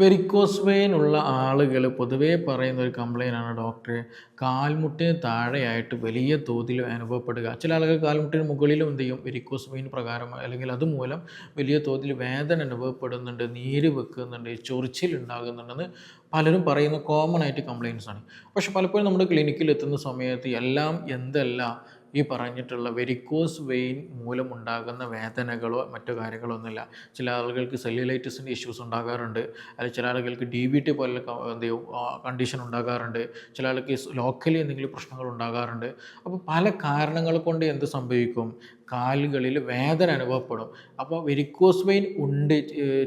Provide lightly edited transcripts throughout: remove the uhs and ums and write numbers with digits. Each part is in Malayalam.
വെരിക്കോസ് വെയിൻ ഉള്ള ആളുകൾ പൊതുവേ പറയുന്ന ഒരു കംപ്ലയിൻ്റ് ആണ് ഡോക്ടറെ, കാൽമുട്ടിന് താഴെയായിട്ട് വലിയ തോതിൽ അനുഭവപ്പെടുക. ചില ആളുകൾ കാൽമുട്ടിന് മുകളിലും എന്ത് ചെയ്യും, വെരിക്കോസ് വെയിൻ പ്രകാരം അല്ലെങ്കിൽ അതുമൂലം വലിയ തോതിൽ വേദന അനുഭവപ്പെടുന്നുണ്ട്, നീര് വെക്കുന്നുണ്ട്, ചൊറിച്ചിലുണ്ടാകുന്നുണ്ടെന്ന് പലരും പറയുന്ന കോമൺ ആയിട്ട് കംപ്ലയിൻസ് ആണ്. പക്ഷെ പലപ്പോഴും നമ്മുടെ ക്ലിനിക്കിൽ എത്തുന്ന സമയത്ത് എല്ലാം എന്തല്ല ഈ പറഞ്ഞിട്ടുള്ള വെരിക്കോസ് വെയിൻ മൂലമുണ്ടാകുന്ന വേദനകളോ മറ്റു കാര്യങ്ങളോ ഒന്നുമില്ല. ചില ആളുകൾക്ക് സെല്ലുലൈറ്റിസിൻ്റെ ഇഷ്യൂസ് ഉണ്ടാകാറുണ്ട്, അല്ലെങ്കിൽ ചില ആളുകൾക്ക് DVT പോലുള്ള എന്ത് ചെയ്യും കണ്ടീഷൻ ഉണ്ടാകാറുണ്ട്, ചില ആൾക്ക് ലോക്കലി എന്തെങ്കിലും പ്രശ്നങ്ങൾ ഉണ്ടാകാറുണ്ട്. അപ്പോൾ പല കാരണങ്ങൾ കൊണ്ട് എന്ത് സംഭവിക്കും, കാലുകളിൽ വേദന അനുഭവപ്പെടും. അപ്പോൾ വെരിക്കോസ് വെയിൻ ഉണ്ട്,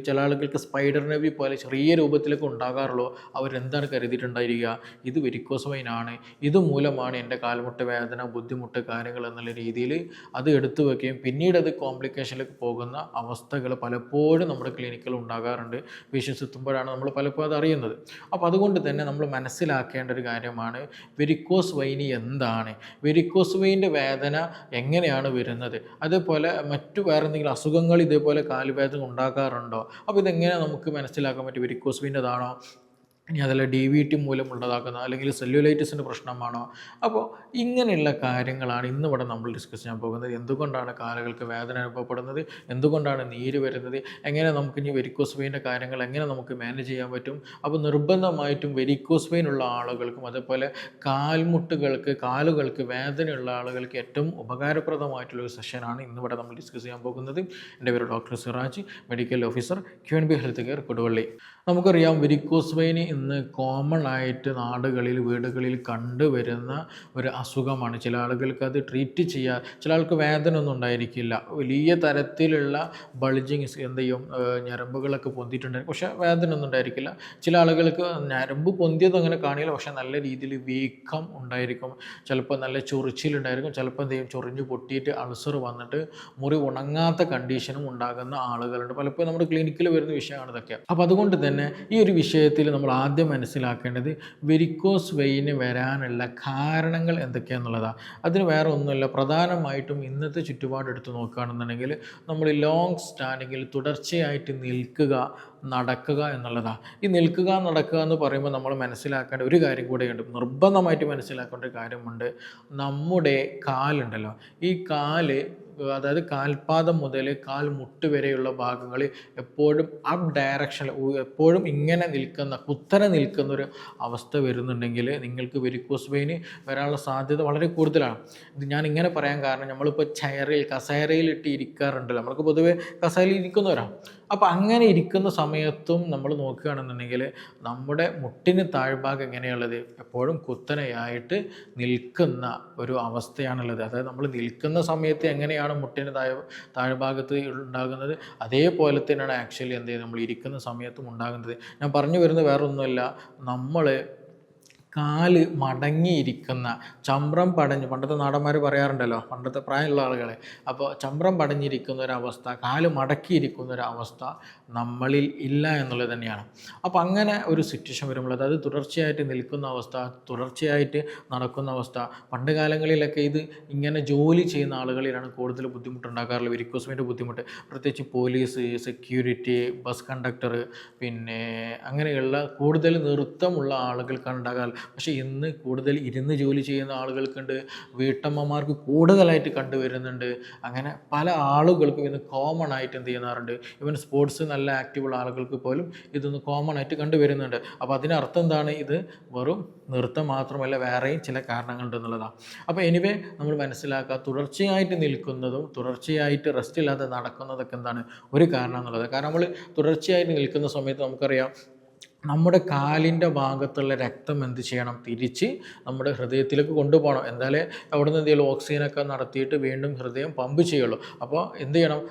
ചില ആളുകൾക്ക് സ്പൈഡർ നെവി പോലെ ചെറിയ രൂപത്തിലൊക്കെ ഉണ്ടാകാറുള്ളൂ. അവരെന്താണ് കരുതിയിട്ടുണ്ടായിരിക്കുക, ഇത് വെരിക്കോസ് വെയിൻ ആണ്, ഇതുമൂലമാണ് എൻ്റെ കാൽമുട്ട് വേദന, ബുദ്ധിമുട്ട്, കാര്യങ്ങൾ എന്നുള്ള രീതിയിൽ അത് എടുത്തു വയ്ക്കുകയും പിന്നീട് അത് കോംപ്ലിക്കേഷനിലേക്ക് പോകുന്ന അവസ്ഥകൾ പലപ്പോഴും നമ്മുടെ ക്ലിനിക്കിൽ ഉണ്ടാകാറുണ്ട്. പേഷ്യൻസ് എത്തുമ്പോഴാണ് നമ്മൾ പലപ്പോഴും അത് അറിയുന്നത്. അപ്പോൾ അതുകൊണ്ട് തന്നെ നമ്മൾ മനസ്സിലാക്കേണ്ട ഒരു കാര്യമാണ് വെരിക്കോസ് വെയിൻ എന്താണ്, വെരിക്കോസ് വെയിൻ്റെ വേദന എങ്ങനെയാണ് വരുന്നത്, അതേപോലെ മറ്റു വേറെ എന്തെങ്കിലും അസുഖങ്ങൾ ഇതേപോലെ കാലുവേദന ഉണ്ടാകാറുണ്ടോ, അപ്പോൾ ഇതെങ്ങനെ നമുക്ക് മനസ്സിലാക്കാൻ പറ്റും, വെരിക്കോസ് വെയിൻ്റെതാണോ, ഇനി അതല്ല DVT മൂലമുള്ളതാക്കുന്ന അല്ലെങ്കിൽ സെല്ലുലൈറ്റിസിൻ്റെ പ്രശ്നമാണോ. അപ്പോൾ ഇങ്ങനെയുള്ള കാര്യങ്ങളാണ് ഇന്നിവിടെ നമ്മൾ ഡിസ്കസ് ചെയ്യാൻ പോകുന്നത്. എന്തുകൊണ്ടാണ് കാലുകൾക്ക് വേദന അനുഭവപ്പെടുന്നത്, എന്തുകൊണ്ടാണ് നീര് വരുന്നത്, എങ്ങനെ നമുക്ക് ഇനി വെരിക്കോസ് വെയിൻ്റെ കാര്യങ്ങൾ എങ്ങനെ നമുക്ക് മാനേജ് ചെയ്യാൻ പറ്റും. അപ്പോൾ നിർബന്ധമായിട്ടും വെരിക്കോസ് വെയിൻ ഉള്ള ആളുകൾക്കും അതേപോലെ കാലുകൾക്ക് വേദനയുള്ള ആളുകൾക്ക് ഏറ്റവും ഉപകാരപ്രദമായിട്ടുള്ളൊരു സെഷനാണ് ഇന്നിവിടെ നമ്മൾ ഡിസ്കസ് ചെയ്യാൻ പോകുന്നത്. എൻ്റെ പേര് doctor Siraj, medical officer QNB health care Koduvally. നമുക്കറിയാം വെരിക്കോസ് വെയിൻ ഇന്ന് കോമൺ ആയിട്ട് നാടുകളിൽ വീടുകളിൽ കണ്ടുവരുന്ന ഒരു അസുഖമാണ്. ചില ആളുകൾക്ക് അത് ട്രീറ്റ് ചെയ്യാൻ, ചില ആൾക്ക് വേദന ഒന്നും ഉണ്ടായിരിക്കില്ല, വലിയ തരത്തിലുള്ള ബൾജിങ് എന്ത് ചെയ്യും, ഞരമ്പുകളൊക്കെ പൊന്തിയിട്ടുണ്ടായിരിക്കും, പക്ഷേ വേദന ഒന്നും ഉണ്ടായിരിക്കില്ല. ചില ആളുകൾക്ക് ഞരമ്പ് പൊന്തിയത് അങ്ങനെ കാണില്ല, പക്ഷേ നല്ല രീതിയിൽ വീക്കം ഉണ്ടായിരിക്കും, ചിലപ്പോൾ നല്ല ചൊറിച്ചിലുണ്ടായിരിക്കും, ചിലപ്പോൾ എന്ത് ചെയ്യും ചൊറിഞ്ഞ് പൊട്ടിയിട്ട് അൾസർ വന്നിട്ട് മുറി ഉണങ്ങാത്ത കണ്ടീഷനും ഉണ്ടാകുന്ന ആളുകളുണ്ട്. പലപ്പോഴും നമ്മുടെ ക്ലിനിക്കിൽ വരുന്ന വിഷയമാണ് ഇതൊക്കെ. അപ്പോൾ അതുകൊണ്ട് തന്നെ ഈ ഒരു വിഷയത്തിൽ നമ്മൾ ആദ്യം മനസ്സിലാക്കേണ്ടത് വെരിക്കോസ് വെയിന് വരാനുള്ള കാരണങ്ങൾ എന്തൊക്കെയാണെന്നുള്ളതാണ്. അതിന് വേറെ ഒന്നുമില്ല, പ്രധാനമായിട്ടും ഇന്നത്തെ ചുറ്റുപാട് എടുത്ത് നോക്കുകയാണെന്നുണ്ടെങ്കിൽ നമ്മൾ ലോങ് സ്റ്റാൻഡിങ്ങിൽ തുടർച്ചയായിട്ട് നിൽക്കുക, നടക്കുക എന്നുള്ളതാണ്. ഈ നിൽക്കുക നടക്കുക എന്ന് പറയുമ്പോൾ നമ്മൾ മനസ്സിലാക്കേണ്ട ഒരു കാര്യം കൂടെയുണ്ട്, നിർബന്ധമായിട്ട് മനസ്സിലാക്കേണ്ട ഒരു കാര്യമുണ്ട്. നമ്മുടെ കാലുണ്ടല്ലോ, ഈ കാല്, അതായത് കാൽപാദം മുതൽ കാൽമുട്ട് വരെയുള്ള ഭാഗങ്ങൾ എപ്പോഴും അപ്പ് ഡയറക്ഷനിൽ എപ്പോഴും ഇങ്ങനെ നിൽക്കുന്ന, കുത്തനെ നിൽക്കുന്ന ഒരു അവസ്ഥ വരുന്നുണ്ടെങ്കിൽ നിങ്ങൾക്ക് വെരിക്കോസ് വെയിന് വരാനുള്ള സാധ്യത വളരെ കൂടുതലാണ്. ഇത് ഞാൻ ഇങ്ങനെ പറയാൻ കാരണം, നമ്മളിപ്പോൾ കസേരയിലിട്ട് ഇരിക്കാറുണ്ടല്ലോ, നമ്മൾക്ക് പൊതുവെ കസേരയിൽ ഇരിക്കുന്നവരാണ്. അപ്പോൾ അങ്ങനെ ഇരിക്കുന്ന സമയത്തും നമ്മൾ നോക്കുകയാണെന്നുണ്ടെങ്കിൽ നമ്മുടെ മുട്ടിന് താഴ്ഭാഗം എങ്ങനെയുള്ളത്, എപ്പോഴും കുത്തനെയായിട്ട് നിൽക്കുന്ന ഒരു അവസ്ഥയാണുള്ളത്. അതായത് നമ്മൾ നിൽക്കുന്ന സമയത്ത് എങ്ങനെയാണ് മുട്ടിന് താഴ്ഭാഗത്ത് ഉണ്ടാകുന്നത്, അതേപോലെ തന്നെയാണ് ആക്ച്വലി എന്ത് ചെയ്യുന്നത് നമ്മൾ ഇരിക്കുന്ന സമയത്തും ഉണ്ടാകുന്നത്. ഞാൻ പറഞ്ഞു വരുന്നത് വേറൊന്നുമില്ല, നമ്മൾ കാല് മടങ്ങിയിരിക്കുന്ന, ചമ്രം പടഞ്ഞ്, പണ്ടത്തെ നാടന്മാർ പറയാറുണ്ടല്ലോ, പണ്ടത്തെ പ്രായമുള്ള ആളുകളെ, അപ്പോൾ ചമ്രം പടഞ്ഞിരിക്കുന്ന ഒരവസ്ഥ, കാല് മടക്കിയിരിക്കുന്ന ഒരവസ്ഥ നമ്മളിൽ ഇല്ല എന്നുള്ളത് തന്നെയാണ്. അപ്പോൾ അങ്ങനെ ഒരു സിറ്റുവേഷൻ വരുമ്പോൾ, അതായത് തുടർച്ചയായിട്ട് നിൽക്കുന്ന അവസ്ഥ, തുടർച്ചയായിട്ട് നടക്കുന്ന അവസ്ഥ, പണ്ട് കാലങ്ങളിലൊക്കെ ഇത് ഇങ്ങനെ ജോലി ചെയ്യുന്ന ആളുകളിലാണ് കൂടുതൽ ബുദ്ധിമുട്ടുണ്ടാകാറുള്ളത്, വെരിക്കോസ് വെയിൻ്റെ ബുദ്ധിമുട്ട്. പ്രത്യേകിച്ച് പോലീസ്, സെക്യൂരിറ്റി, ബസ് കണ്ടക്ടർ, പിന്നെ അങ്ങനെയുള്ള കൂടുതൽ നൃത്തമുള്ള ആളുകൾക്കാണ് ഉണ്ടാകാറ്. പക്ഷേ ഇന്ന് കൂടുതൽ ഇരുന്ന് ജോലി ചെയ്യുന്ന ആളുകൾക്കുണ്ട്, വീട്ടമ്മമാർക്ക് കൂടുതലായിട്ട് കണ്ടുവരുന്നുണ്ട്. അങ്ങനെ പല ആളുകൾക്കും ഇന്ന് കോമൺ ആയിട്ട് എന്ത് ചെയ്യുന്നാറുണ്ട്, ഇവൻ സ്പോർട്സ് നല്ല ആക്റ്റീവുള്ള ആളുകൾക്ക് പോലും ഇതൊന്ന് കോമൺ ആയിട്ട് കണ്ടുവരുന്നുണ്ട്. അപ്പോൾ അതിനർത്ഥം എന്താണ്, ഇത് വെറും നൃത്തം മാത്രമല്ല, വേറെയും ചില കാരണങ്ങളുണ്ടെന്നുള്ളതാണ്. അപ്പോൾ എനിവേ നമ്മൾ മനസ്സിലാക്കുക, തുടർച്ചയായിട്ട് നിൽക്കുന്നതും തുടർച്ചയായിട്ട് റെസ്റ്റ് ഇല്ലാതെ നടക്കുന്നതൊക്കെ എന്താണ് ഒരു കാരണം എന്നുള്ളത്. കാരണം നമ്മൾ തുടർച്ചയായിട്ട് നിൽക്കുന്ന സമയത്ത് നമുക്കറിയാം, നമ്മുടെ കാലിൻ്റെ ഭാഗത്തുള്ള രക്തം എന്ത് ചെയ്യണം, തിരിച്ച് നമ്മുടെ ഹൃദയത്തിലേക്ക് കൊണ്ടുപോകണം. എന്തായാലും അവിടെ നിന്ന് എന്തെങ്കിലും ഓക്സിജനൊക്കെ നടത്തിയിട്ട് വീണ്ടും ഹൃദയം പമ്പ് ചെയ്യുള്ളൂ. അപ്പോൾ എന്ത് ചെയ്യണം,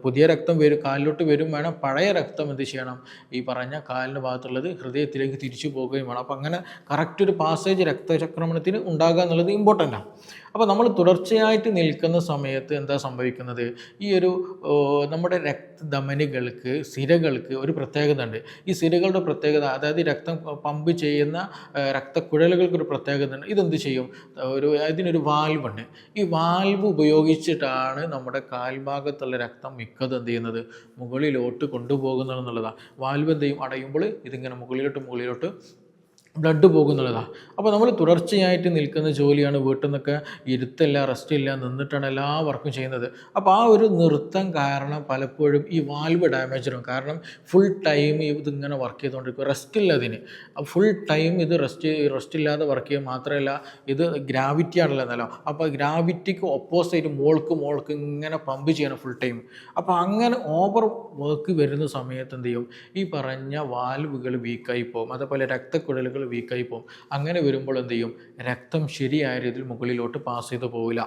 പുതിയ രക്തം കാലിലോട്ട് വരും വേണം, പഴയ രക്തം എന്ത് ചെയ്യണം, ഈ പറഞ്ഞ കാലിൻ്റെ ഭാഗത്തുള്ളത് ഹൃദയത്തിലേക്ക് തിരിച്ചു പോകുകയും വേണം. അപ്പോൾ അങ്ങനെ കറക്റ്റ് ഒരു പാസേജ് രക്തചക്രമണത്തിന് ഉണ്ടാകുക എന്നുള്ളത് ഇമ്പോർട്ടൻ്റാണ്. അപ്പോൾ നമ്മൾ തുടർച്ചയായിട്ട് നിൽക്കുന്ന സമയത്ത് എന്താ സംഭവിക്കുന്നത്, ഈ നമ്മുടെ രക്തധമനികൾക്ക്, സിരകൾക്ക് ഒരു പ്രത്യേകത ഉണ്ട്. ഈ സിരകളുടെ പ്രത്യേകത പ്രത്യേകത, അതായത് രക്തം പമ്പ് ചെയ്യുന്ന രക്തക്കുഴലുകൾക്കൊരു പ്രത്യേകത ഉണ്ട്. ഇതെന്ത് ചെയ്യും, ഇതിനൊരു വാൽവുണ്ട്. ഈ വാൽവ് ഉപയോഗിച്ചിട്ടാണ് നമ്മുടെ കാൽഭാഗത്തുള്ള രക്തം മിക്കതും എന്ത് ചെയ്യുന്നത്, മുകളിലോട്ട് കൊണ്ടുപോകുന്നത് എന്നുള്ളതാണ്. വാൽവ് എന്ത് ചെയ്യും, അടയുമ്പോൾ ഇതിങ്ങനെ മുകളിലോട്ട് ബ്ലഡ് പോകുന്നുള്ളതാണ്. അപ്പോൾ നമ്മൾ തുടർച്ചയായിട്ട് നിൽക്കുന്ന ജോലിയാണ്. വീട്ടിൽ നിന്നൊക്കെ ഇരുത്തില്ല, റെസ്റ്റ് ഇല്ല, നിന്നിട്ടാണ് എല്ലാ വർക്കും ചെയ്യുന്നത്. അപ്പോൾ ആ ഒരു നൃത്തം കാരണം പലപ്പോഴും ഈ വാൽവ് ഡാമേജ് വരും. കാരണം ഫുൾ ടൈം ഇതിങ്ങനെ വർക്ക് ചെയ്തുകൊണ്ടിരിക്കും, റെസ്റ്റ് ഇല്ല അതിന്. ഫുൾ ടൈം ഇത് റെസ്റ്റ് ഇല്ലാതെ വർക്ക് ചെയ്യും. മാത്രമല്ല ഇത് ഗ്രാവിറ്റി ആണല്ലോ നിലം. അപ്പോൾ ഗ്രാവിറ്റിക്ക് ഓപ്പോസിറ്റ് മോൾക്ക് ഇങ്ങനെ പമ്പ് ചെയ്യണം ഫുൾ ടൈം. അപ്പോൾ അങ്ങനെ ഓവർ വർക്ക് വരുന്ന സമയത്ത് എന്ത് ചെയ്യും, ഈ പറഞ്ഞ വാൽവുകൾ വീക്കായി പോകും. അതേപോലെ രക്തക്കുഴലുകൾ വീക്കായി പോകും. അങ്ങനെ വരുമ്പോൾ എന്ത് ചെയ്യും, രക്തം ശരിയായ രീതിയിൽ മുകളിലോട്ട് പാസ് ചെയ്ത് പോവില്ല.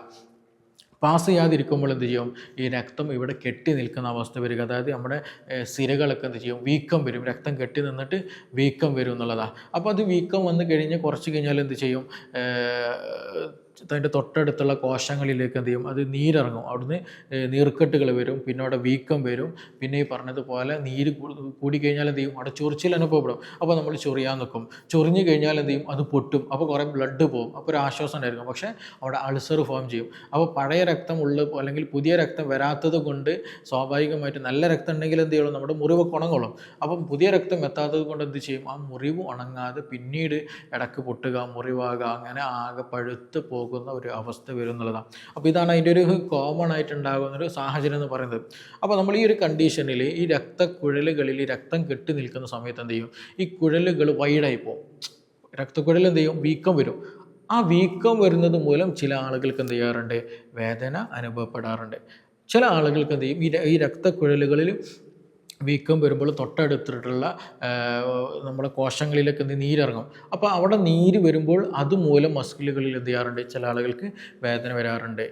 പാസ് ചെയ്യാതിരിക്കുമ്പോൾ എന്ത് ചെയ്യും, ഈ രക്തം ഇവിടെ കെട്ടി നിൽക്കുന്ന അവസ്ഥ വരിക. അതായത് നമ്മുടെ സിരകളൊക്കെ എന്ത് ചെയ്യും, വീക്കം വരും. രക്തം കെട്ടി നിന്നിട്ട് വീക്കം വരും എന്നുള്ളതാണ്. അപ്പോൾ അത് വീക്കം വന്നു കഴിഞ്ഞ് കുറച്ച് കഴിഞ്ഞാൽ എന്ത് ചെയ്യും, അതിൻ്റെ തൊട്ടടുത്തുള്ള കോശങ്ങളിലേക്ക് എന്ത് ചെയ്യും, അത് നീരിറങ്ങും. അവിടുന്ന് നീർക്കെട്ടുകൾ വരും, പിന്നെ അവിടെ വീക്കം വരും. പിന്നെ ഈ പറഞ്ഞതുപോലെ നീര് കൂടിക്കഴിഞ്ഞാൽ എന്ത് ചെയ്യും, അവിടെ ചൊറിച്ചിൽ അനുഭവപ്പെടും. അപ്പോൾ നമ്മൾ ചൊറിയാൻ നിൽക്കും. ചൊറിഞ്ഞു കഴിഞ്ഞാൽ എന്ത് ചെയ്യും, അത് പൊട്ടും. അപ്പോൾ കുറേ ബ്ലഡ് പോകും. അപ്പോൾ ഒരു ആശ്വാസം ഉണ്ടായിരിക്കും. പക്ഷേ അവിടെ അൾസർ ഫോം ചെയ്യും. അപ്പോൾ പഴയ രക്തം അല്ലെങ്കിൽ പുതിയ രക്തം വരാത്തത് കൊണ്ട് സ്വാഭാവികമായിട്ട് നല്ല രക്തം ഉണ്ടെങ്കിൽ എന്ത് ചെയ്യണം, നമ്മുടെ മുറിവ് ഉണങ്ങുള്ളൂ. അപ്പം പുതിയ രക്തം എത്താത്തത് കൊണ്ട് എന്ത് ചെയ്യും, ആ മുറിവ് ഉണങ്ങാതെ പിന്നീട് ഇടക്ക് പൊട്ടുക, മുറിവാകുക, അങ്ങനെ ആകെ പഴുത്ത് പോകുന്ന ഒരു അവസ്ഥ വരും എന്നുള്ളതാണ്. അപ്പോൾ ഇതാണ് അതിൻ്റെ ഒരു കോമൺ ആയിട്ടുണ്ടാകുന്നൊരു സാഹചര്യം എന്ന് പറയുന്നത്. അപ്പോൾ നമ്മൾ ഈ ഒരു കണ്ടീഷനിൽ ഈ രക്തക്കുഴലുകളിൽ രക്തം കെട്ടി നിൽക്കുന്ന സമയത്ത് എന്ത് ചെയ്യും, ഈ കുഴലുകൾ വൈഡായി പോകും. രക്തക്കുഴൽ എന്ത് ചെയ്യും, വീക്കം വരും. ആ വീക്കം വരുന്നത് മൂലം ചില ആളുകൾക്ക് എന്ത് ചെയ്യാറുണ്ട്, വേദന അനുഭവപ്പെടാറുണ്ട്. ചില ആളുകൾക്ക് എന്ത് ചെയ്യും, ഈ രക്തക്കുഴലുകളിൽ വീക്കം വരുമ്പോൾ തൊട്ടടുത്തിട്ടുള്ള നമ്മുടെ കോശങ്ങളിലേക്ക് നീരിറങ്ങും. അപ്പോൾ അവിടെ നീര് വരുമ്പോൾ അതുമൂലം മസ്കിലുകളിൽ എന്ത് ചെയ്യാറുണ്ട്, ചില ആളുകൾക്ക് വേദന വരാറുണ്ട്.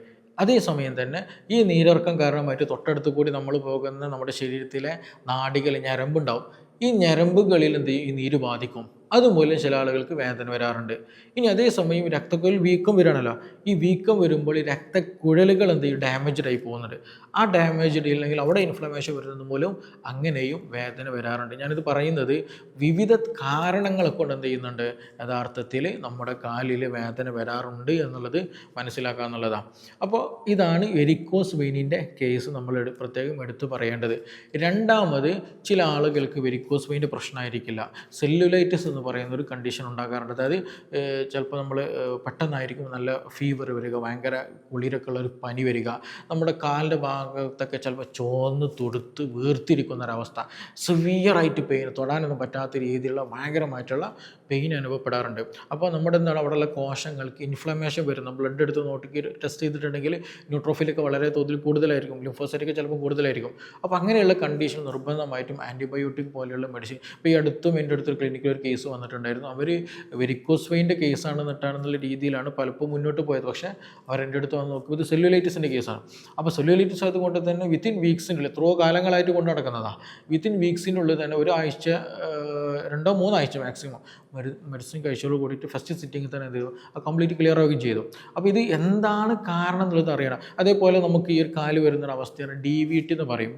അതേസമയം തന്നെ ഈ നീരിറക്കം കാരണമായിട്ട് തൊട്ടടുത്ത് കൂടി നമ്മൾ പോകുന്ന നമ്മുടെ ശരീരത്തിലെ നാഡികൾ, ഞരമ്പുണ്ടാവും. ഈ ഞരമ്പുകളിൽ എന്ത് ചെയ്യും, ഈ നീര് ബാധിക്കും. അതുമൂലം ചില ആളുകൾക്ക് വേദന വരാറുണ്ട്. ഇനി അതേസമയം രക്തക്കുഴൽ വീക്കം വരികയാണല്ലോ, ഈ വീക്കം വരുമ്പോൾ ഈ രക്തക്കുഴലുകൾ എന്ത് ചെയ്യും, ഡാമേജ്ഡ് ആയി പോകുന്നുണ്ട്. ആ ഡാമേജ്ഡ് ഇല്ലെങ്കിൽ അവിടെ ഇൻഫ്ലമേഷൻ വരുന്നത് മൂലം അങ്ങനെയും വേദന വരാറുണ്ട്. ഞാനിത് പറയുന്നത് വിവിധ കാരണങ്ങളെ കൊണ്ട് എന്ത് ചെയ്യുന്നുണ്ട്, യഥാർത്ഥത്തിൽ നമ്മുടെ കാലിൽ വേദന വരാറുണ്ട് എന്നുള്ളത് മനസ്സിലാക്കുക എന്നുള്ളതാണ്. അപ്പോൾ ഇതാണ് വെരിക്കോസ് വെയിനിൻ്റെ കേസ് നമ്മൾ പ്രത്യേകം എടുത്തു പറയേണ്ടത്. രണ്ടാമത്, ചില ആളുകൾക്ക് വെരിക്കോസ് വെയിൻ്റെ പ്രശ്നമായിരിക്കില്ല, സെല്ലുലൈറ്റിസ് എന്ന് പറയുന്ന ഒരു കണ്ടീഷൻ ഉണ്ടാകാറുണ്ട്. അതായത് ചിലപ്പോൾ നമ്മൾ പെട്ടെന്നായിരിക്കും നല്ല ഫീവർ വരിക, ഭയങ്കര കുളിരൊക്കെ ഉള്ള ഒരു പനി വരിക, നമ്മുടെ കാലിൻ്റെ ഭാഗത്തൊക്കെ ചിലപ്പോൾ ചോന്ന് തുടുത്ത് വീർത്തിരിക്കുന്ന ഒരവസ്ഥ, സിവിയറായിട്ട് പെയിൻ, തൊടാനൊന്നും പറ്റാത്ത രീതിയിലുള്ള ഭയങ്കരമായിട്ടുള്ള പെയിൻ അനുഭവപ്പെടാറുണ്ട്. അപ്പോൾ നമ്മുടെ എന്താണ്, അവിടെയുള്ള കോശങ്ങൾക്ക് ഇൻഫ്ലമേഷൻ വരുന്ന, ബ്ലഡ് എടുത്ത് നോക്കി ടെസ്റ്റ് ചെയ്തിട്ടുണ്ടെങ്കിൽ ന്യൂട്രോഫിലൊക്കെ വളരെ തോതിൽ കൂടുതലായിരിക്കും, ലിംഫോസൈറ്റൊക്കെ ചിലപ്പോൾ കൂടുതലായിരിക്കും. അപ്പോൾ അങ്ങനെയുള്ള കണ്ടീഷൻ നിർബന്ധമായിട്ടും ആൻറ്റിബയോട്ടിക് പോലെയുള്ള മെഡിസിൻ. ഇപ്പോൾ ഈ അടുത്തും എൻ്റെ അടുത്തൊരു ക്ലിനിക്കിൽ ഒരു കേസ് വന്നിട്ടുണ്ടായിരുന്നു. അവർ വെരിക്കോസ് വെയിൻ്റെ കേസാണെന്നുള്ള രീതിയിലാണ് പലപ്പോൾ മുന്നോട്ട് പോയത്. പക്ഷേ അവരെൻ്റെ അടുത്ത് വന്ന് നോക്കുമ്പോൾ ഇത് സെല്ലുലൈറ്റിസിൻ്റെ കേസാണ്. അപ്പോൾ സെല്ലുലൈറ്റിസ് അതുകൊണ്ട് തന്നെ വിത്തിൻ വീക്സിനുള്ളിൽ, എത്രയോ കാലങ്ങളായിട്ട് കൊണ്ട് നടക്കുന്നതാണ്, വിത്തിൻ വീക്സിനുള്ളിൽ തന്നെ ഒരാഴ്ച 2-3 ആഴ്ച മാക്സിമം മെഡിസിൻ കഴിച്ചോട് കൂടിയിട്ട് ഫസ്റ്റ് സിറ്റിങ്ങിൽ തന്നെ എന്ത് ചെയ്തു, അത് കംപ്ലീറ്റ് ക്ലിയർ ആവുകയും ചെയ്തു. അപ്പോൾ ഇത് എന്താണ് കാരണം എന്നുള്ളത് അറിയണം. അതേപോലെ നമുക്ക് ഈ ഒരു കാല് വരുന്നൊരവസ്ഥയാണ് DVT എന്ന് പറയും.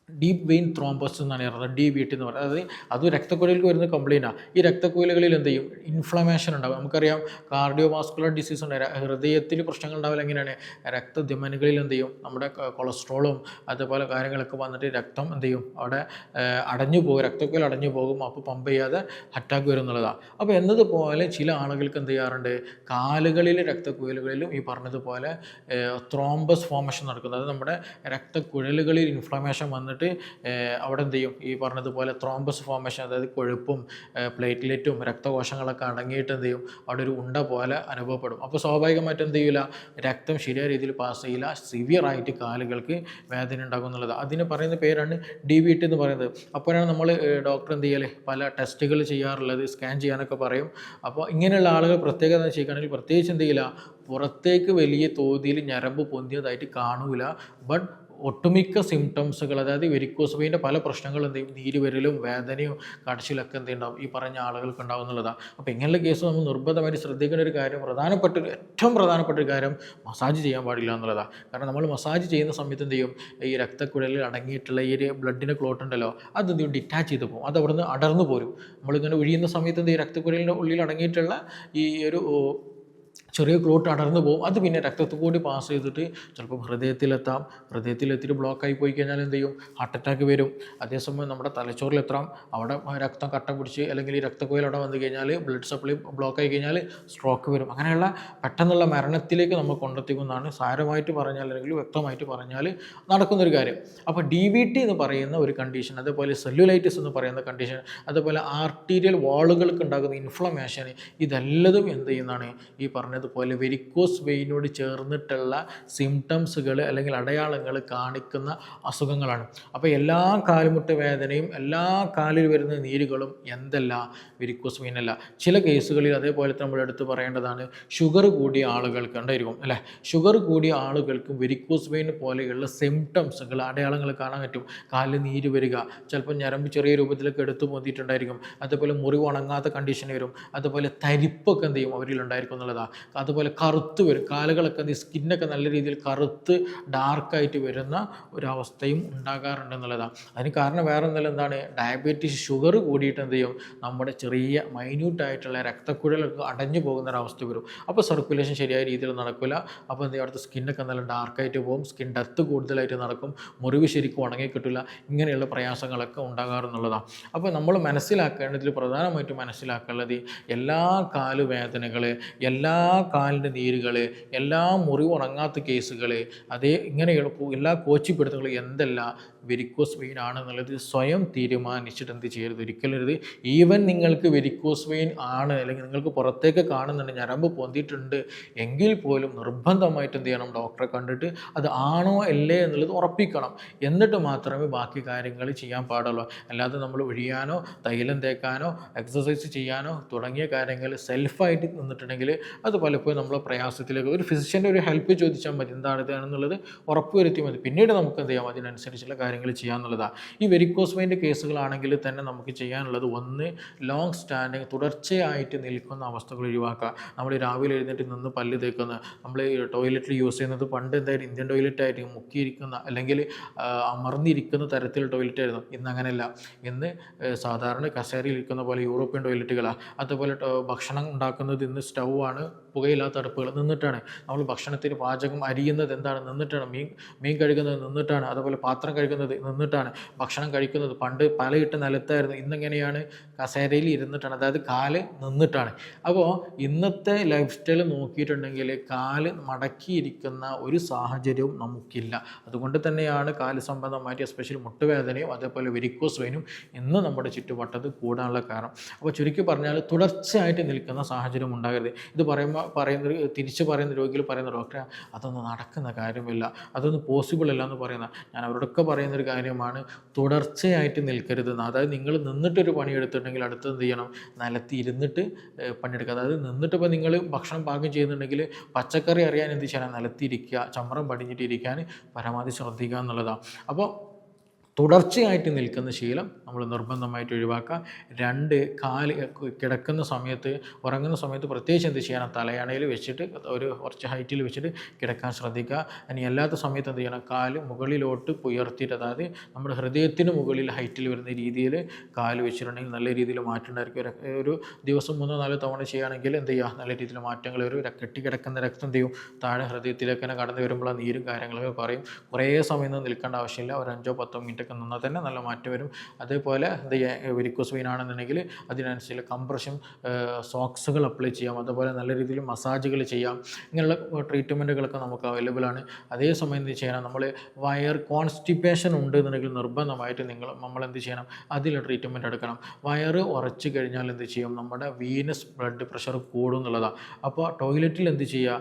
ഡീപ്പ് വെയിൻ ത്രോംബോസ് എന്നാണ് പറയുന്നത്, DVT എന്ന് പറയുന്നത്. അതായത് അത് രക്തക്കുഴലുകൾക്ക് വരുന്ന കംപ്ലയിൻറ്റാണ്. ഈ രക്തക്കുഴലുകളിൽ എന്ത് ചെയ്യും, ഇൻഫ്ലമേഷൻ ഉണ്ടാകും. നമുക്കറിയാം കാർഡിയോവാസ്കുലർ ഡിസീസ് ഉണ്ട്, ഹൃദയത്തിൽ പ്രശ്നങ്ങൾ ഉണ്ടാവില്ല. എങ്ങനെയാണ്, രക്തധമനികളിൽ എന്ത് ചെയ്യും, നമ്മുടെ കൊളസ്ട്രോളും അതുപോലെ കാര്യങ്ങളൊക്കെ വന്നിട്ട് രക്തം എന്ത് ചെയ്യും, അവിടെ അടഞ്ഞു പോകും, രക്തക്കുഴൽ അടഞ്ഞു പോകും. അപ്പോൾ പമ്പ് ചെയ്യാതെ അറ്റാക്ക് വരും എന്നുള്ളതാണ്. അപ്പോൾ എന്നതുപോലെ ചില ആളുകൾക്ക് എന്ത് ചെയ്യാറുണ്ട്, കാലുകളിലെ രക്തക്കുഴലുകളിലും ഈ പറഞ്ഞതുപോലെ ത്രോംബസ് ഫോർമേഷൻ നടക്കുന്നത്. അത് നമ്മുടെ രക്തക്കുഴലുകളിൽ ഇൻഫ്ലമേഷൻ വന്നിട്ട് അവിടെ എന്ത് ചെയ്യും, ഈ പറഞ്ഞതുപോലെ ത്രോംബസ് ഫോർമേഷൻ, അതായത് കൊഴുപ്പും പ്ലേറ്റ്ലെറ്റും രക്തകോശങ്ങളൊക്കെ അടങ്ങിയിട്ട് എന്ത് ചെയ്യും, അവിടെ ഒരു ഉണ്ട പോലെ അനുഭവപ്പെടും. അപ്പോൾ സ്വാഭാവികമായിട്ട് എന്ത് ചെയ്യില്ല, രക്തം ശരിയായ രീതിയിൽ പാസ് ചെയ്യില്ല, സിവിയറായിട്ട് കാലുകൾക്ക് വേദന ഉണ്ടാകും എന്നുള്ളത്. അതിന് പറയുന്ന പേരാണ് DVT എന്ന് പറയുന്നത്. അപ്പോഴാണ് നമ്മൾ ഡോക്ടർ എന്ത് ചെയ്യല്, പല ടെസ്റ്റുകൾ ചെയ്യാറുള്ളത്, സ്കാൻ ചെയ്യാനൊക്കെ പറയും. അപ്പോൾ ഇങ്ങനെയുള്ള ആളുകൾ പ്രത്യേകത ചെയ്യുകയാണെങ്കിൽ പ്രത്യേകിച്ച് എന്ത് ചെയ്യില്ല, പുറത്തേക്ക് വലിയ തോതിൽ ഞരമ്പ് പൊന്തിയതായിട്ട് കാണൂല, ബട്ട് ഒട്ടുമിക്ക സിംറ്റംസുകൾ, അതായത് വെരിക്കോസ് വെയിൻ്റെ പല പ്രശ്നങ്ങളും എന്ത് ചെയ്യും, നീര് വരലും വേദനയും കടച്ചിലൊക്കെ എന്തുണ്ടാവും ഈ പറഞ്ഞ ആളുകൾക്ക് ഉണ്ടാവുന്നുള്ളതാണ്. അപ്പോൾ ഇങ്ങനെയുള്ള കേസ് നമ്മൾ നിർബന്ധമായിട്ട് ശ്രദ്ധിക്കേണ്ട ഒരു കാര്യം, ഏറ്റവും പ്രധാനപ്പെട്ട ഒരു കാര്യം മസാജ് ചെയ്യാൻ പാടില്ല എന്നുള്ളതാണ്. കാരണം നമ്മൾ മസാജ് ചെയ്യുന്ന സമയത്ത് എന്ത് ചെയ്യും, ഈ രക്തക്കുഴലിൽ അടങ്ങിയിട്ടുള്ള ഈ ഒരു ബ്ലഡിൻ്റെ ക്ലോട്ട് ഉണ്ടല്ലോ, അത് എന്ത് ചെയ്യും, ഡിറ്റാച്ച് ചെയ്ത് പോകും, അത് അവിടെ നിന്ന് അടർന്നു പോരും. നമ്മളിങ്ങനെ ഒഴിയുന്ന സമയത്ത് എന്ത് ചെയ്യും, രക്തക്കുഴലിൻ്റെ ഉള്ളിൽ അടങ്ങിയിട്ടുള്ള ഈ ഒരു ചെറിയ ക്ലോട്ട് അടർന്നു പോകും. അത് പിന്നെ രക്തത്തിൽ കൂടി പാസ് ചെയ്തിട്ട് ചിലപ്പോൾ ഹൃദയത്തിലെത്തിയിട്ട് ബ്ലോക്കായി പോയി കഴിഞ്ഞാൽ എന്ത് ചെയ്യും, ഹാർട്ട് അറ്റാക്ക് വരും. അതേസമയം നമ്മുടെ തലച്ചോറിലെത്താം, അവിടെ രക്തം കട്ട പിടിച്ച് അല്ലെങ്കിൽ ഈ രക്തക്കുഴൽ അവിടെ വന്നു കഴിഞ്ഞാൽ ബ്ലഡ് സപ്ലൈ ബ്ലോക്കായി കഴിഞ്ഞാൽ സ്ട്രോക്ക് വരും. അങ്ങനെയുള്ള പെട്ടെന്നുള്ള മരണത്തിലേക്ക് നമ്മൾ കൊണ്ടെത്തിക്കുന്നതാണ് സാരമായിട്ട് പറഞ്ഞാൽ അല്ലെങ്കിൽ വ്യക്തമായിട്ട് പറഞ്ഞാൽ നടക്കുന്നൊരു കാര്യം. അപ്പോൾ DVT എന്ന് പറയുന്ന ഒരു കണ്ടീഷൻ, അതേപോലെ സെല്ലുലൈറ്റിസ് എന്ന് പറയുന്ന കണ്ടീഷൻ, അതുപോലെ ആർട്ടീരിയൽ വാളുകൾക്ക് ഉണ്ടാകുന്ന ഇൻഫ്ലമേഷൻ, ഇതെല്ലതും എന്ത് ചെയ്യുന്നതാണ് ഈ പറഞ്ഞതുപോലെ വെരിക്കോസ് വെയിനോട് ചേർന്നിട്ടുള്ള സിംറ്റംസുകൾ അല്ലെങ്കിൽ അടയാളങ്ങൾ കാണിക്കുന്ന അസുഖങ്ങളാണ്. അപ്പോൾ എല്ലാ കാലുമുട്ട് വേദനയും എല്ലാ കാലിൽ വരുന്ന നീരുകളും എന്തല്ല, വെരിക്കോസ് വെയിനല്ല. ചില കേസുകളിൽ അതേപോലെ നമ്മൾ എടുത്ത് പറയേണ്ടതാണ്, ഷുഗർ കൂടിയ ആളുകൾക്ക് ഉണ്ടായിരിക്കും അല്ലേ, ഷുഗർ കൂടിയ ആളുകൾക്കും വെരിക്കോസ് വെയിൻ പോലെയുള്ള സിംറ്റംസുകൾ, അടയാളങ്ങൾ കാണാൻ പറ്റും. കാലിൽ നീര് വരിക, ചിലപ്പോൾ ഞരമ്പ് ചെറിയ രൂപത്തിലൊക്കെ എടുത്തു പോന്നിട്ടുണ്ടായിരിക്കും, അതുപോലെ മുറിവ് ഉണങ്ങാത്ത കണ്ടീഷൻ വരും, അതുപോലെ തരിപ്പൊക്കെ എന്ത് ചെയ്യും അവരിൽ ഉണ്ടായിരിക്കും എന്നുള്ളതാണ്. അതുപോലെ കറുത്ത് വരും, കാലുകളൊക്കെ സ്കിന്നൊക്കെ നല്ല രീതിയിൽ കറുത്ത് ഡാർക്കായിട്ട് വരുന്ന ഒരവസ്ഥയും ഉണ്ടാകാറുണ്ട് എന്നുള്ളതാണ്. അതിന് കാരണം വേറെ എന്തെങ്കിലും എന്താണ്, ഡയബറ്റീസ്, ഷുഗർ കൂടിയിട്ട് എന്ത് ചെയ്യും, നമ്മുടെ ചെറിയ മൈന്യൂട്ടായിട്ടുള്ള രക്തക്കുഴലൊക്കെ അടഞ്ഞു പോകുന്നൊരവസ്ഥ വരും. അപ്പോൾ സർക്കുലേഷൻ ശരിയായ രീതിയിൽ നടക്കില്ല. അപ്പോൾ എന്ത് ചെയ്യും, അവിടുത്തെ സ്കിന്നൊക്കെ നല്ല ഡാർക്കായിട്ട് പോകും, സ്കിൻ ഡെത്ത് കൂടുതലായിട്ട് നടക്കും, മുറിവ് ശരിക്കും ഉണങ്ങി കിട്ടില്ല, ഇങ്ങനെയുള്ള പ്രയാസങ്ങളൊക്കെ ഉണ്ടാകാറുള്ളതാണ്. അപ്പോൾ നമ്മൾ മനസ്സിലാക്കേണ്ടതിൽ പ്രധാനമായിട്ടും മനസ്സിലാക്കേണ്ടത്, എല്ലാ കാലുവേദനകൾ, എല്ലാ കാലിൻ്റെ നീരുകൾ, എല്ലാ മുറിവ് ഉണങ്ങാത്ത കേസുകൾ, ഇങ്ങനെയുള്ള എല്ലാ കോച്ചിപ്പിടുത്തങ്ങളും എന്തെല്ലാം വെരിക്കോസ് വെയിൻ ആണെന്നുള്ളത് സ്വയം തീരുമാനിച്ചിട്ട് എന്ത് ചെയ്യരുത്, ഒരിക്കലും. ഈവൻ നിങ്ങൾക്ക് വെരിക്കോസ് വെയിൻ ആണ്, അല്ലെങ്കിൽ നിങ്ങൾക്ക് പുറത്തേക്ക് കാണുന്നുണ്ട്, ഞരമ്പ് പൊന്തിയിട്ടുണ്ട് എങ്കിൽ പോലും നിർബന്ധമായിട്ട് എന്ത് ചെയ്യണം, ഡോക്ടറെ കണ്ടിട്ട് അത് ആണോ അല്ലേ എന്നുള്ളത് ഉറപ്പിക്കണം. എന്നിട്ട് മാത്രമേ ബാക്കി കാര്യങ്ങൾ ചെയ്യാൻ പാടുള്ളൂ. അല്ലാതെ നമ്മൾ ഒഴിയാനോ തൈലം തേക്കാനോ എക്സസൈസ് ചെയ്യാനോ തുടങ്ങിയ കാര്യങ്ങൾ സെൽഫായിട്ട് നിന്നിട്ടുണ്ടെങ്കിൽ അത് പലപ്പോഴും നമ്മൾ പ്രയാസത്തിലേക്ക്, ഒരു ഫിസിഷ്യൻ്റെ ഒരു ഹെൽപ്പ് ചോദിച്ചാൽ മതി, ഇതാണെന്നുള്ളത് ഉറപ്പ് വരുത്തിയാൽ മതി. പിന്നീട് നമുക്ക് എന്ത് ചെയ്യാം, അതിനനുസരിച്ചുള്ള കാര്യങ്ങൾ ചെയ്യാമെന്നുള്ളതാണ്. ഈ വെരിക്കോസ് വെയിൻ്റെ കേസുകളാണെങ്കിൽ തന്നെ നമുക്ക് ചെയ്യാനുള്ളത്, ഒന്ന്, ലോങ് സ്റ്റാൻഡിങ്, തുടർച്ചയായിട്ട് നിൽക്കുന്ന അവസ്ഥകൾ ഒഴിവാക്കുക. നമ്മൾ രാവിലെ എഴുന്നേറ്റ് നിന്ന് പല്ല് തേക്കുന്ന, നമ്മൾ ടോയ്ലറ്റിൽ യൂസ് ചെയ്യുന്നത് പണ്ട് എന്തായാലും ഇന്ത്യൻ ടോയ്ലറ്റായിട്ട് മുക്കിയിരിക്കുന്ന അല്ലെങ്കിൽ അമർന്നിരിക്കുന്ന തരത്തിൽ ടോയ്ലറ്റ് ആയിരുന്നു. ഇന്ന് അങ്ങനെയല്ല. ഇന്ന് സാധാരണ കസേരയിൽ ഇരിക്കുന്ന പോലെ യൂറോപ്യൻ ടോയ്ലറ്റുകളാണ്. അതുപോലെ ഭക്ഷണം ഉണ്ടാക്കുന്നത് ഇന്ന് സ്റ്റൗ ആണ്, പുകയില്ലാത്ത അടുപ്പുകൾ നിന്നിട്ടാണ്. നമ്മൾ ഭക്ഷണത്തിന് പാചകം അരിയുന്നത് എന്താണ്, നിന്നിട്ടാണ്. മീൻ കഴുകുന്നത് നിന്നിട്ടാണ്, അതുപോലെ പാത്രം കഴുകുന്നത് നിന്നിട്ടാണ്. ഭക്ഷണം കഴിക്കുന്നത് പണ്ട് പലയിട്ട് നിലത്തായിരുന്നു, ഇന്നെങ്ങനെയാണ്, കസേരയിൽ ഇരുന്നിട്ടാണ്, അതായത് കാല് നിന്നിട്ടാണ്. അപ്പോൾ ഇന്നത്തെ ലൈഫ് സ്റ്റൈൽ നോക്കിയിട്ടുണ്ടെങ്കിൽ കാല് മടക്കിയിരിക്കുന്ന ഒരു സാഹചര്യവും നമുക്കില്ല. അതുകൊണ്ട് തന്നെയാണ് കാല് സംബന്ധമായിട്ട് എസ്പെഷ്യലി മുട്ടുവേദനയും അതേപോലെ വെരിക്കോസ് വെയിനും ഇന്ന് നമ്മുടെ ചുറ്റുവട്ടത്ത് കൂടാനുള്ള കാരണം. അപ്പോൾ ചുരുക്കി പറഞ്ഞാൽ തുടർച്ചയായിട്ട് നിൽക്കുന്ന സാഹചര്യം ഉണ്ടാകരുത്. ഇത് തിരിച്ച് പറയുന്ന രോഗികൾ പറയുന്ന, ഡോക്ടറെ അതൊന്നും നടക്കുന്ന കാര്യമില്ല, അതൊന്നും പോസിബിൾ അല്ല എന്ന് പറയുന്ന, ഞാൻ അവരോടൊക്കെ പറയുന്നൊരു കാര്യമാണ്, തുടർച്ചയായിട്ട് നിൽക്കരുതെന്ന്. അതായത് നിങ്ങൾ നിന്നിട്ടൊരു പണി എടുത്തിട്ടുണ്ടെങ്കിൽ അടുത്ത് എന്ത് ചെയ്യണം, നിലത്ത് ഇരുന്നിട്ട് പണിയെടുക്കുക. അതായത് നിന്നിട്ട് ഇപ്പോൾ നിങ്ങൾ ഭക്ഷണം പാകം ചെയ്യുന്നുണ്ടെങ്കിൽ പച്ചക്കറി അറിയാൻ എന്ത് ചെയ്യണം, നിലത്തിരിക്കുക, ചമ്രം പടിഞ്ഞിട്ട് ഇരിക്കാൻ പരമാവധി ശ്രദ്ധിക്കുക എന്നുള്ളതാണ്. അപ്പോൾ തുടർച്ചയായിട്ട് നിൽക്കുന്ന ശീലം നമ്മൾ നിർബന്ധമായിട്ട് ഒഴിവാക്കുക. 2, കാല് കിടക്കുന്ന സമയത്ത്, ഉറങ്ങുന്ന സമയത്ത് പ്രത്യേകിച്ച് എന്ത് ചെയ്യണം, തലയണയിൽ വെച്ചിട്ട് ഒരു കുറച്ച് ഹൈറ്റിൽ വെച്ചിട്ട് കിടക്കാൻ ശ്രദ്ധിക്കുക. ഇനി അല്ലാത്ത സമയത്ത് എന്ത് ചെയ്യണം, കാല് മുകളിലോട്ട് ഉയർത്തിയിട്ട്, അതായത് നമ്മുടെ ഹൃദയത്തിന് മുകളിൽ ഹൈറ്റിൽ വരുന്ന രീതിയിൽ കാല് വെച്ചിട്ടുണ്ടെങ്കിൽ നല്ല രീതിയിൽ മാറ്റം ഉണ്ടായിരിക്കും. ഒരു ദിവസം 3-4 തവണ ചെയ്യുകയാണെങ്കിൽ എന്ത് ചെയ്യുക, നല്ല രീതിയിൽ മാറ്റങ്ങൾ വരും. കെട്ടിക്കിടക്കുന്ന രക്തം എന്ത് ചെയ്യും, താഴെ ഹൃദയത്തിലേക്ക് തന്നെ കടന്നു വരുമ്പോൾ നീരും കാര്യങ്ങളൊക്കെ കുറയും. കുറേ സമയം നിൽക്കേണ്ട ആവശ്യമില്ല, ഒരു 5-10 മിനിറ്റ് നിന്നാൽ തന്നെ നല്ല മാറ്റം വരും. അതേപോലെ വെരിക്കോസ് വെയിൻ ആണെന്നുണ്ടെങ്കിൽ അതിനനുസരിച്ച് കംപ്രഷൻ സോക്സുകൾ അപ്ലൈ ചെയ്യാം, അതുപോലെ നല്ല രീതിയിൽ മസാജുകൾ ചെയ്യാം. ഇങ്ങനെയുള്ള ട്രീറ്റ്മെൻറ്റുകളൊക്കെ നമുക്ക് അവൈലബിൾ ആണ്. അതേസമയം എന്ത് ചെയ്യണം, നമ്മൾ വയർ കോൺസ്റ്റിപ്പേഷൻ ഉണ്ട് എന്നുണ്ടെങ്കിൽ നിർബന്ധമായിട്ട് നമ്മൾ എന്ത് ചെയ്യണം, അതിൽ ട്രീറ്റ്മെൻറ്റ് എടുക്കണം. വയറ് ഉറച്ചു കഴിഞ്ഞാൽ എന്ത് ചെയ്യും, നമ്മുടെ വീനസ് ബ്ലഡ് പ്രഷർ കൂടും എന്നുള്ളതാണ്. അപ്പോൾ ടോയ്ലറ്റിൽ എന്ത് ചെയ്യുക,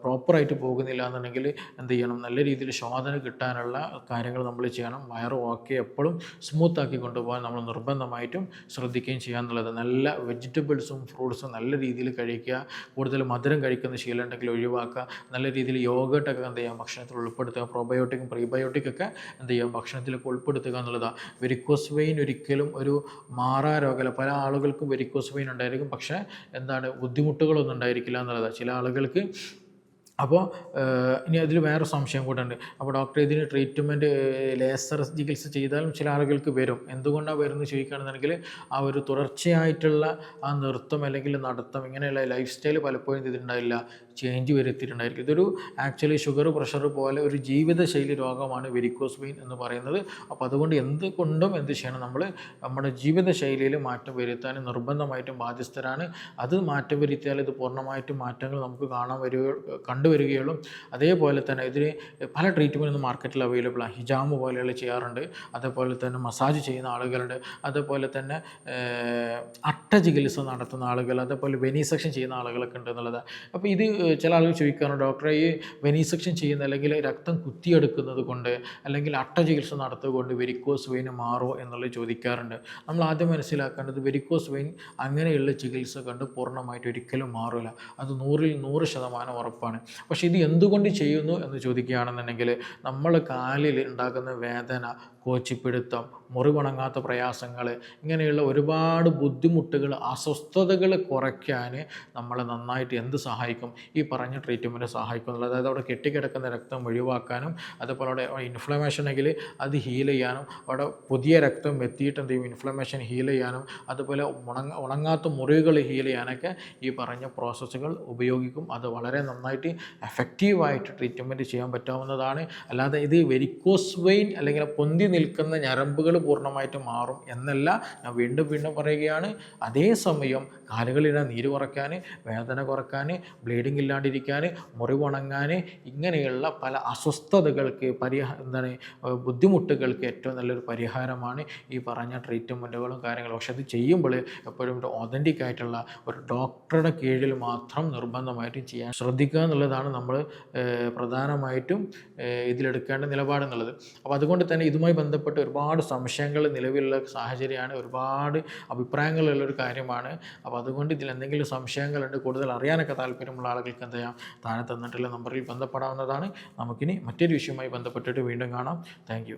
പ്രോപ്പറായിട്ട് പോകുന്നില്ല എന്നുണ്ടെങ്കിൽ എന്ത് ചെയ്യണം, നല്ല രീതിയിൽ ശോധന കിട്ടാനുള്ള കാര്യങ്ങൾ നമ്മൾ ചെയ്യണം. വയറ് ഓക്കെ എപ്പോഴും സ്മൂത്ത് സ്മൂത്താക്കി കൊണ്ടുപോകാൻ നമ്മൾ നിർബന്ധമായിട്ടും ശ്രദ്ധിക്കുകയും ചെയ്യുക എന്നുള്ളത്. നല്ല വെജിറ്റബിൾസും ഫ്രൂട്ട്സും നല്ല രീതിയിൽ കഴിക്കുക, കൂടുതൽ മധുരം കഴിക്കുന്ന ശീലം ഉണ്ടെങ്കിൽ ഒഴിവാക്കുക, നല്ല രീതിയിൽ യോഗട്ടൊക്കെ എന്ത് ചെയ്യാം ഭക്ഷണത്തിൽ ഉൾപ്പെടുത്തുക, പ്രോബയോട്ടിക്കും പ്രീബയോട്ടിക്കൊക്കെ എന്ത് ചെയ്യാം ഭക്ഷണത്തിലൊക്കെ ഉൾപ്പെടുത്തുക എന്നുള്ളതാണ്. വെരിക്കോസ് വെയിൻ ഒരിക്കലും ഒരു മാറാ രോഗമല്ല. പല ആളുകൾക്കും വെരിക്കോസ് വെയിൻ ഉണ്ടായിരിക്കും, പക്ഷേ എന്താണ് ബുദ്ധിമുട്ടുകളൊന്നും ഉണ്ടായിരിക്കില്ല എന്നുള്ളതാണ് ചില ആളുകൾക്ക്. അപ്പോൾ ഇനി അതിൽ വേറെ സംശയം കൂടെ ഉണ്ട്. അപ്പോൾ ഡോക്ടർ ഇതിന് ട്രീറ്റ്മെൻറ്റ് ലേസർ ചികിത്സ ചെയ്താലും ചില ആളുകൾക്ക് വരും. എന്തുകൊണ്ടാണ് വരുന്നത് ചോദിക്കുകയാണെന്നുണ്ടെങ്കിൽ ആ ഒരു തുടർച്ചയായിട്ടുള്ള ആ നൃത്തം അല്ലെങ്കിൽ നടത്തം ഇങ്ങനെയുള്ള ലൈഫ് സ്റ്റൈൽ പലപ്പോഴും ഇതിലുണ്ടായില്ല, ചേഞ്ച് വരുത്തിയിട്ടുണ്ടായിരിക്കും. ഇതൊരു ആക്ച്വലി ഷുഗർ പ്രഷർ പോലെ ഒരു ജീവിതശൈലി രോഗമാണ് വെരിക്കോസ് വെയിൻ എന്ന് പറയുന്നത്. അപ്പോൾ അതുകൊണ്ട് എന്തുകൊണ്ടും എന്ത് ചെയ്യണം, നമ്മൾ നമ്മുടെ ജീവിതശൈലിയിൽ മാറ്റം വരുത്താൻ നിർബന്ധമായിട്ടും ബാധ്യസ്ഥരാണ്. അത് മാറ്റം വരുത്തിയാൽ ഇത് പൂർണ്ണമായിട്ടും മാറ്റങ്ങൾ നമുക്ക് കണ്ടുവരികയുള്ളൂ. അതേപോലെ തന്നെ ഇതിന് പല ട്രീറ്റ്മെൻറ്റ് മാർക്കറ്റിൽ അവൈലബിൾ ആണ്. ഹിജാമ് പോലെയുള്ള ചെയ്യാറുണ്ട്, അതേപോലെ തന്നെ മസാജ് ചെയ്യുന്ന ആളുകളുണ്ട്, അതേപോലെ തന്നെ അട്ട ചികിത്സ നടത്തുന്ന ആളുകൾ, അതേപോലെ വെനിസെക്ഷൻ ചെയ്യുന്ന ആളുകളൊക്കെ ഉണ്ട് എന്നുള്ളത്. അപ്പോൾ ഇത് ചില ആളുകൾ ചോദിക്കാറുണ്ട്, ഡോക്ടറെ ഈ വെനിസെക്ഷൻ ചെയ്യുന്ന അല്ലെങ്കിൽ രക്തം കുത്തിയെടുക്കുന്നത് കൊണ്ട് അല്ലെങ്കിൽ അട്ട ചികിത്സ നടത്തുകൊണ്ട് വെരിക്കോസ് വെയിൻ മാറുമോ എന്നുള്ളത് ചോദിക്കാറുണ്ട്. നമ്മൾ ആദ്യം മനസ്സിലാക്കേണ്ടത് വെരിക്കോസ് വെയിൻ അങ്ങനെയുള്ള ചികിത്സ കൊണ്ട് പൂർണ്ണമായിട്ട് ഒരിക്കലും മാറില്ല. അത് 100% ഉറപ്പാണ്. പക്ഷേ ഇത് എന്തുകൊണ്ട് ചെയ്യുന്നു എന്ന് ചോദിക്കുകയാണെന്നുണ്ടെങ്കിൽ നമ്മൾ കാലിൽ ഉണ്ടാകുന്ന വേദന, കോച്ചിപ്പിടുത്തം, മുറിവുണങ്ങാത്ത പ്രയാസങ്ങൾ, ഇങ്ങനെയുള്ള ഒരുപാട് ബുദ്ധിമുട്ടുകൾ, അസ്വസ്ഥതകൾ കുറയ്ക്കാൻ നമ്മളെ നന്നായിട്ട് എന്ത് സഹായിക്കും? ഈ പറഞ്ഞ ട്രീറ്റ്മെൻറ്റ് സഹായിക്കും എന്നുള്ളത്. അതായത് അവിടെ കെട്ടിക്കിടക്കുന്ന രക്തം ഒഴിവാക്കാനും, അതുപോലെ അവിടെ ഇൻഫ്ലമേഷൻ ആണെങ്കിൽ അത് ഹീൽ ചെയ്യാനും, അവിടെ പുതിയ രക്തം എത്തിയിട്ട് എന്ത് ചെയ്യും ഇൻഫ്ലമേഷൻ ഹീൽ ചെയ്യാനും, അതുപോലെ ഉണങ്ങാത്ത മുറിവുകൾ ഹീൽ ചെയ്യാനൊക്കെ ഈ പറഞ്ഞ പ്രോസസ്സുകൾ ഉപയോഗിക്കും. അത് വളരെ നന്നായിട്ട് എഫക്റ്റീവായിട്ട് ട്രീറ്റ്മെൻറ്റ് ചെയ്യാൻ പറ്റാവുന്നതാണ്. അല്ലാതെ ഇത് വെരിക്കോസ് വെയിൻ അല്ലെങ്കിൽ പൊന്തി നിൽക്കുന്ന ഞരമ്പുകൾ പൂർണ്ണമായിട്ട് മാറും എന്നല്ല, ഞാൻ വീണ്ടും പറയുകയാണ്. അതേസമയം കാലുകളിലെ നീര് കുറയ്ക്കാൻ, വേദന കുറയ്ക്കാൻ, ബ്ലീഡിങ് ഇല്ലാണ്ടിരിക്കാൻ, മുറിവുണങ്ങാൻ, ഇങ്ങനെയുള്ള പല അസ്വസ്ഥതകൾക്ക് ബുദ്ധിമുട്ടുകൾക്ക് ഏറ്റവും നല്ലൊരു പരിഹാരമാണ് ഈ പറഞ്ഞ ട്രീറ്റ്മെൻറ്റുകളും കാര്യങ്ങളും. പക്ഷെ അത് ചെയ്യുമ്പോൾ എപ്പോഴും ഒരു ഒതൻറ്റിക് ആയിട്ടുള്ള ഒരു ഡോക്ടറുടെ കീഴിൽ മാത്രം നിർബന്ധമായിട്ടും ചെയ്യാൻ ശ്രദ്ധിക്കുക എന്നുള്ളതാണ് നമ്മൾ പ്രധാനമായിട്ടും ഇതിലെടുക്കേണ്ട നിലപാടെന്നുള്ളത്. അപ്പോൾ അതുകൊണ്ട് തന്നെ ഇതുമായി ബന്ധപ്പെട്ട് ഒരുപാട് സംശയങ്ങൾ നിലവിലുള്ള സാഹചര്യമാണ്, ഒരുപാട് അഭിപ്രായങ്ങളുള്ളൊരു കാര്യമാണ്. അപ്പോൾ അതുകൊണ്ട് ഇതിൽ എന്തെങ്കിലും സംശയങ്ങളുണ്ട്, കൂടുതൽ അറിയാനൊക്കെ താല്പര്യമുള്ള ആളുകൾക്ക് എന്ത് ചെയ്യാം, താഴെ തന്നിട്ടുള്ള നമ്പറിൽ ബന്ധപ്പെടാവുന്നതാണ്. നമുക്കിനി മറ്റൊരു വിഷയവുമായി ബന്ധപ്പെട്ടിട്ട് വീണ്ടും കാണാം. താങ്ക്